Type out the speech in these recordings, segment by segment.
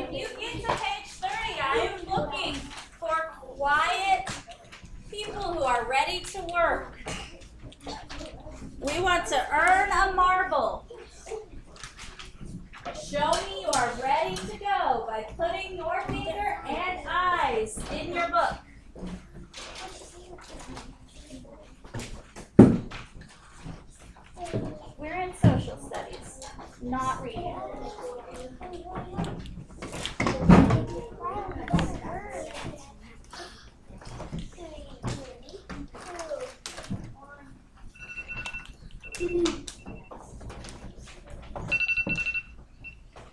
If you get to page 30, I am looking for quiet people who are ready to work. We want to earn a marble. Show me you are ready to go by putting your finger and eyes in your book. We're in social studies, not reading.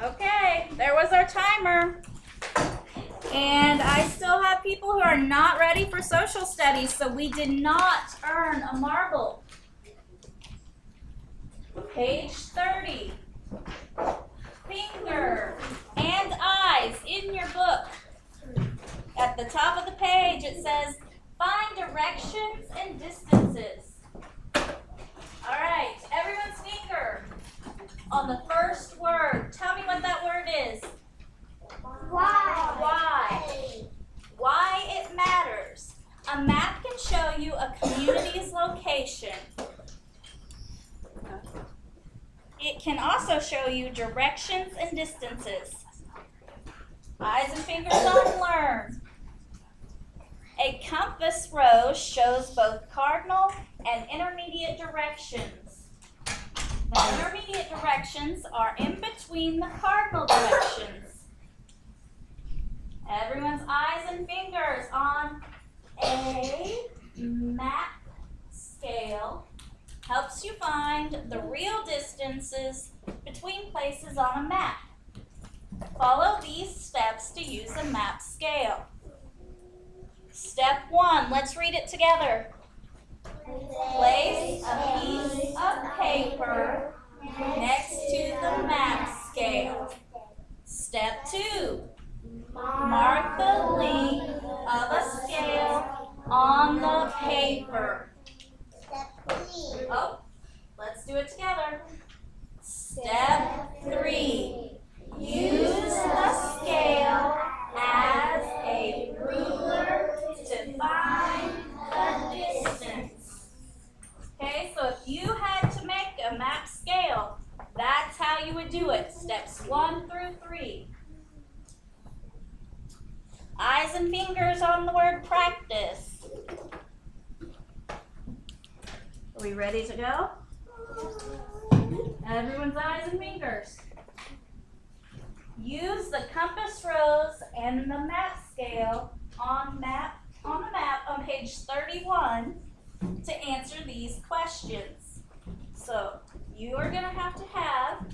Okay, there was our timer. And I still have people who are not ready for social studies, so we did not earn a marble. Page 30. Finger and eyes in your book. At the top of the page it says, find directions and distances. All right, everyone's finger on the first word. Tell me what that word is. Why? Why? Why it matters. A map can show you a community's location. It can also show you directions and distances. Eyes and fingers on learn. A compass rose shows both cardinal and intermediate directions. The intermediate directions are in between the cardinal directions. Everyone's eyes and fingers on a map scale helps you find the real distances between places on a map. Follow these steps to use a map scale. Step 1, let's read it together. Place a piece of paper next to the map scale. Step 2, mark the length of a scale on the paper. Oh, let's do it together. Step 3, use the scale as a ruler to find the distance. Okay, so if you had to make a map scale, that's how you would do it. Steps 1 through 3. Eyes and fingers on the word practice. Are we ready to go? Everyone's eyes and fingers. Use the compass rose and the map scale on the map on page 31 to answer these questions. So you are going to have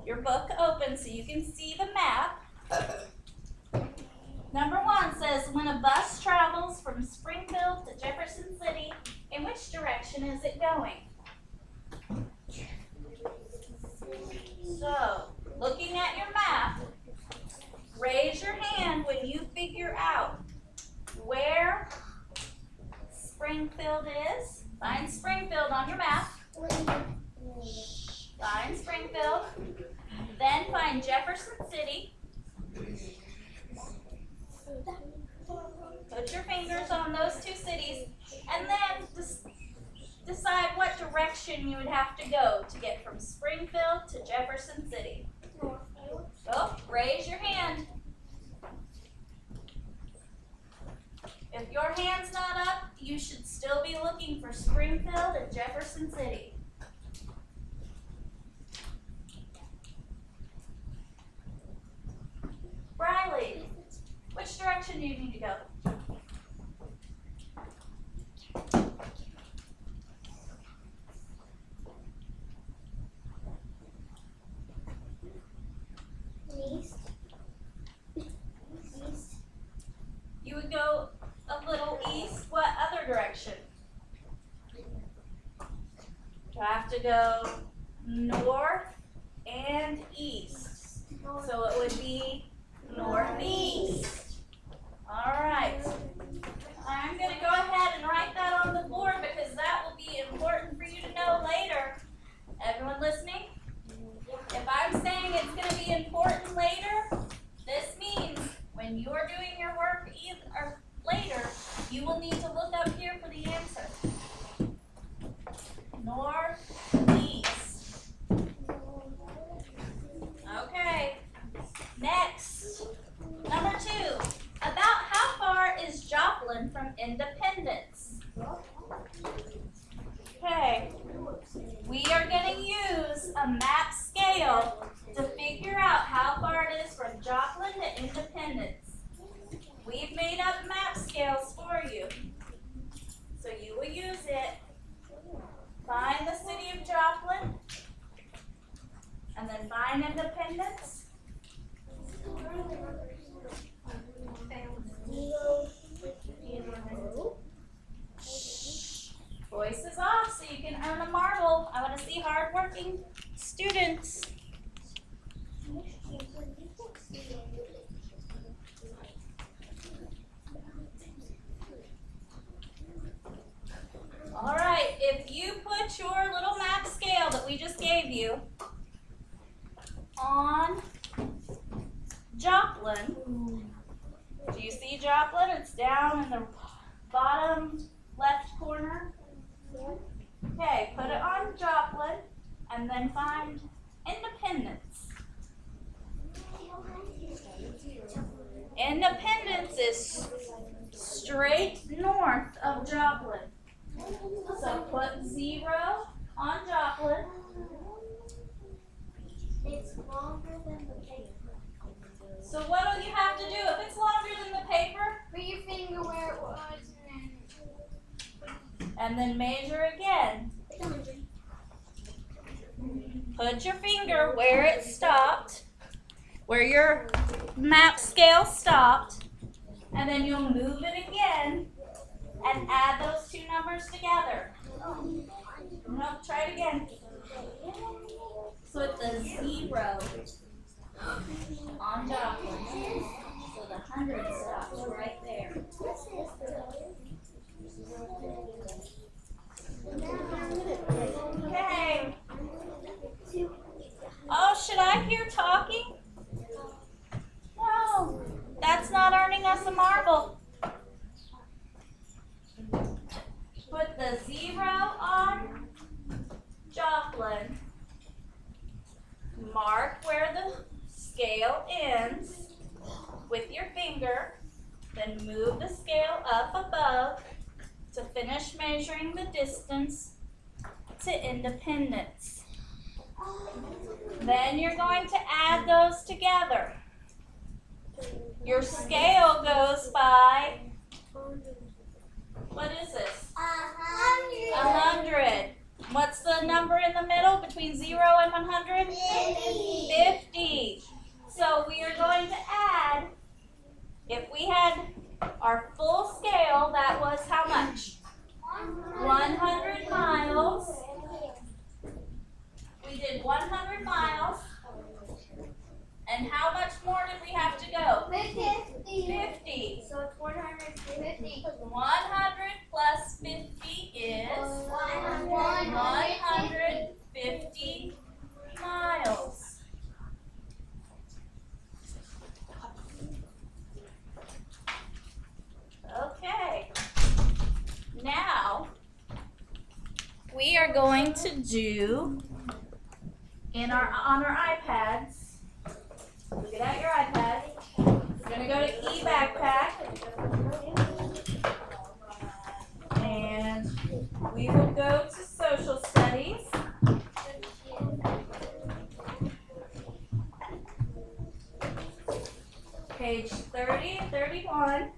your book open so you can see the map. Number 1 says, when a bus travels from Springfield to Jefferson City, in which direction is it going? So, looking at your map, raise your hand when you figure out where Springfield is. Find Springfield on your map. Find Springfield. Then find Jefferson City. Put your fingers on those two cities, and then decide what direction you would have to go to get from Springfield to Jefferson City. So, raise your hand. If your hand's not up, you should still be looking for Springfield and Jefferson City. Briley, which direction do you need to go? East. You would go a little east. What other direction? Do I have to go north and east? So it would be northeast. All right. I'm going to go ahead and write that on the board because that will be important for you to know later. Everyone listening? If I'm saying it's going to be important later, find independence? Voice is off so you can earn a marble. I want to see hardworking students. All right, if you put your little map scale that we just gave you on Joplin, do you see Joplin? It's down in the bottom left corner. Okay, put it on Joplin and then find Independence. Independence is straight north of Joplin. So put 0 on Joplin. It's longer than the paper. So what do you have to do? If it's longer than the paper, Put your finger where it was and then measure again. Put your finger where it stopped, where your map scale stopped, and then you'll move it again and add those two numbers together. No, try it again. Put the 0 on Joplin, so the 100 stops right there. Okay. Oh, should I hear talking? No, that's not earning us a marble. Put the 0 on Joplin. Mark where the scale ends with your finger. Then move the scale up above to finish measuring the distance to Independence. Then you're going to add those together. Your scale goes by, what is this? 100. What's the number in the middle between 0 and 100? 50. So we are going to add, if we had our full scale, that was how much? 100 miles. We did 100 miles. And how much more did we have to go? 50. So it's 150. 100 plus 50 is 150 miles. Okay. Now, we are going to do on our iPads. So get out your iPad. We're going to go to eBackpack. And we will go to social studies. Page 30 and 31.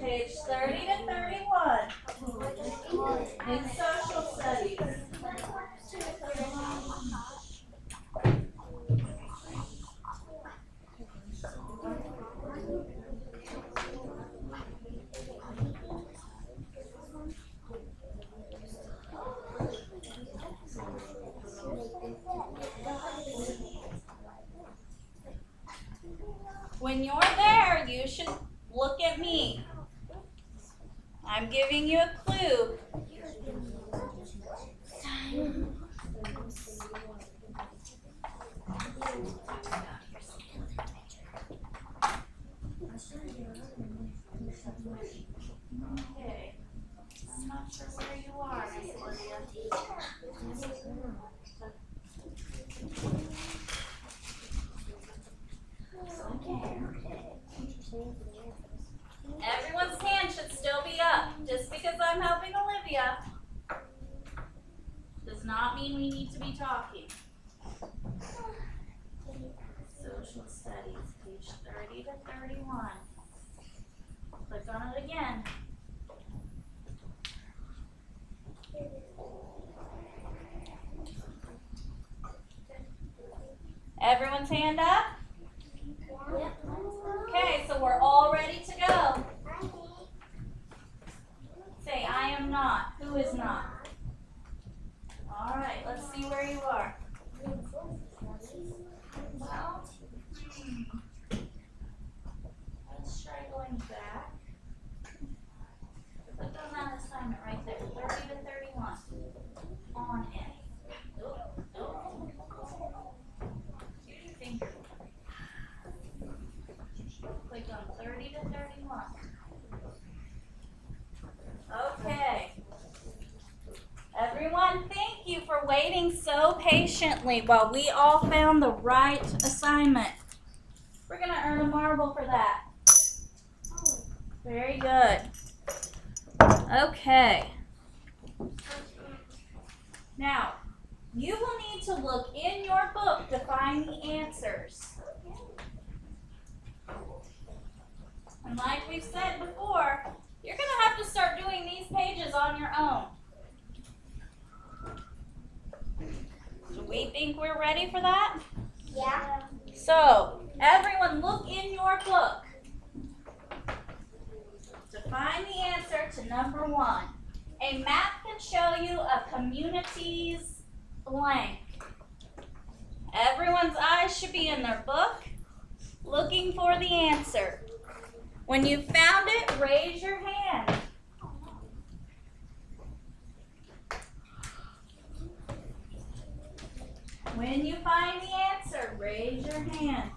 Page 30 to 31 in social studies. When you're there, you should look at me. I'm giving you a clue. Okay. I'm not sure where you are, Miss Lydia. Everyone's hand should still be up. Just because I'm helping Olivia does not mean we need to be talking. Social Studies, page 30 to 31. Click on it again. Everyone's hand up? Okay, so we're all ready to go. Say, I am not. Who is not? All right, let's see where you are. Well, let's try going back. Click on that assignment right there, 30 to 31. On it. Use your finger. Click on 30 to 31. Okay. Everyone, thank you for waiting so patiently while we all found the right assignment. We're going to earn a marble for that. Very good. Okay. Now, you will need to look in your book to find the answers. And like we've said before, you're going to have to start doing these pages on your own. Do we think we're ready for that? Yeah. So, everyone look in your book to find the answer to number 1. A map can show you a community's blank. Everyone's eyes should be in their book looking for the answer. When you found it, raise your hand. When you find the answer, raise your hand.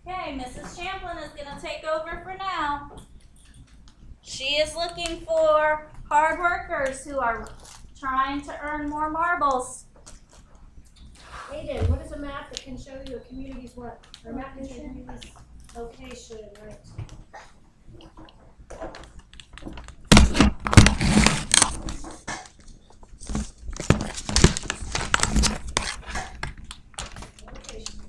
Okay, Mrs. Champlin is going to take over for now. She is looking for hard workers who are trying to earn more marbles. Aiden, what is a map that can show you a community's what? Or a map can show you a community's location, right? Location.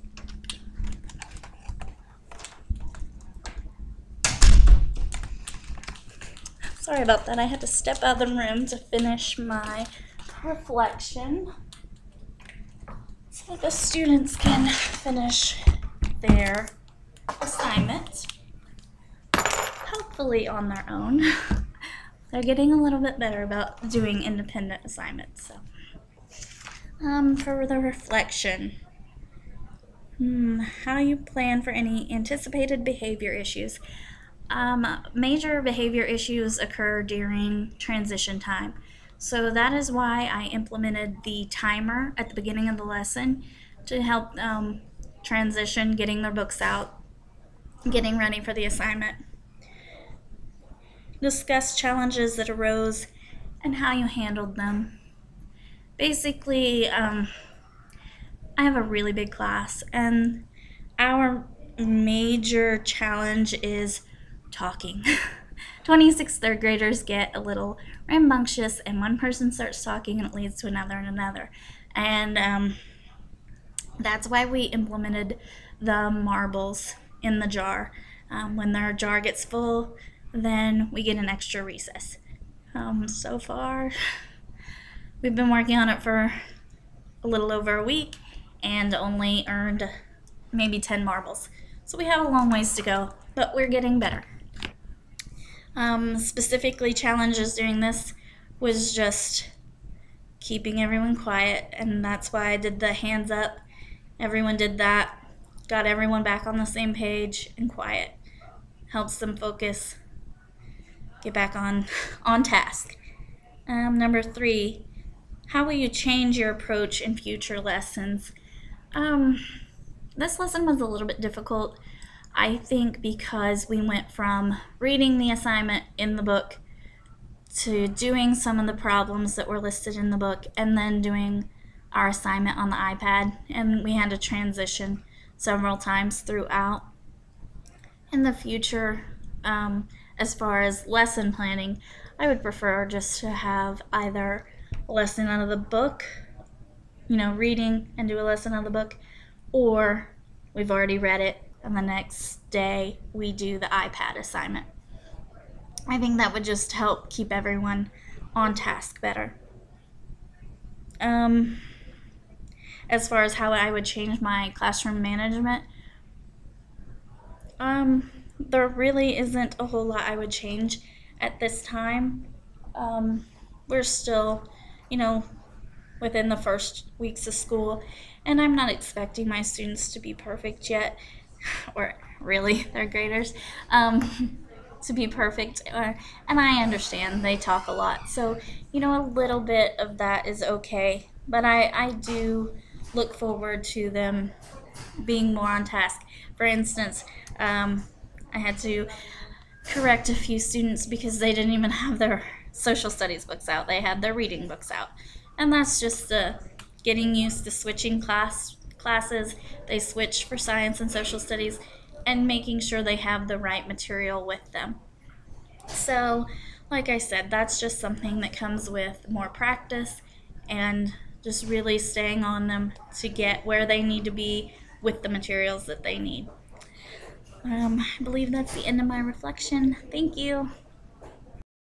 Sorry about that. I had to step out of the room to finish my reflection so the students can finish their assignment, hopefully on their own. They're getting a little bit better about doing independent assignments. So, for the reflection, how you plan for any anticipated behavior issues. Major behavior issues occur during transition time. So that is why I implemented the timer at the beginning of the lesson to help transition, getting their books out, getting ready for the assignment. Discuss challenges that arose and how you handled them. Basically, I have a really big class, and our major challenge is talking. 26 third graders get a little rambunctious, and one person starts talking and it leads to another and another. And that's why we implemented the marbles in the jar. When their jar gets full, then we get an extra recess. So far, we've been working on it for a little over a week and only earned maybe 10 marbles. So we have a long ways to go, but we're getting better. Specifically, challenges during this was just keeping everyone quiet, and that's why I did the hands up. Everyone did that, got everyone back on the same page and quiet. Helps them focus, get back on task. Number 3, how will you change your approach in future lessons? This lesson was a little bit difficult, I think, because we went from reading the assignment in the book to doing some of the problems that were listed in the book and then doing our assignment on the iPad, and we had to transition several times throughout. in the future, as far as lesson planning, I would prefer just to have either a lesson out of the book, reading and do a lesson out of the book, or we've already read it and the next day we do the iPad assignment. I think that would just help keep everyone on task better. As far as how I would change my classroom management, there really isn't a whole lot I would change at this time. We're still, within the first weeks of school, and I'm not expecting my students to be perfect yet, or really, third graders, to be perfect. And I understand they talk a lot, so, a little bit of that is okay, but I do look forward to them being more on task. For instance, I had to correct a few students because they didn't even have their social studies books out. They had their reading books out. And that's just getting used to switching classes. They switch for science and social studies and making sure they have the right material with them. So, like I said, that's just something that comes with more practice and just really staying on them to get where they need to be with the materials that they need. I believe that's the end of my reflection. Thank you.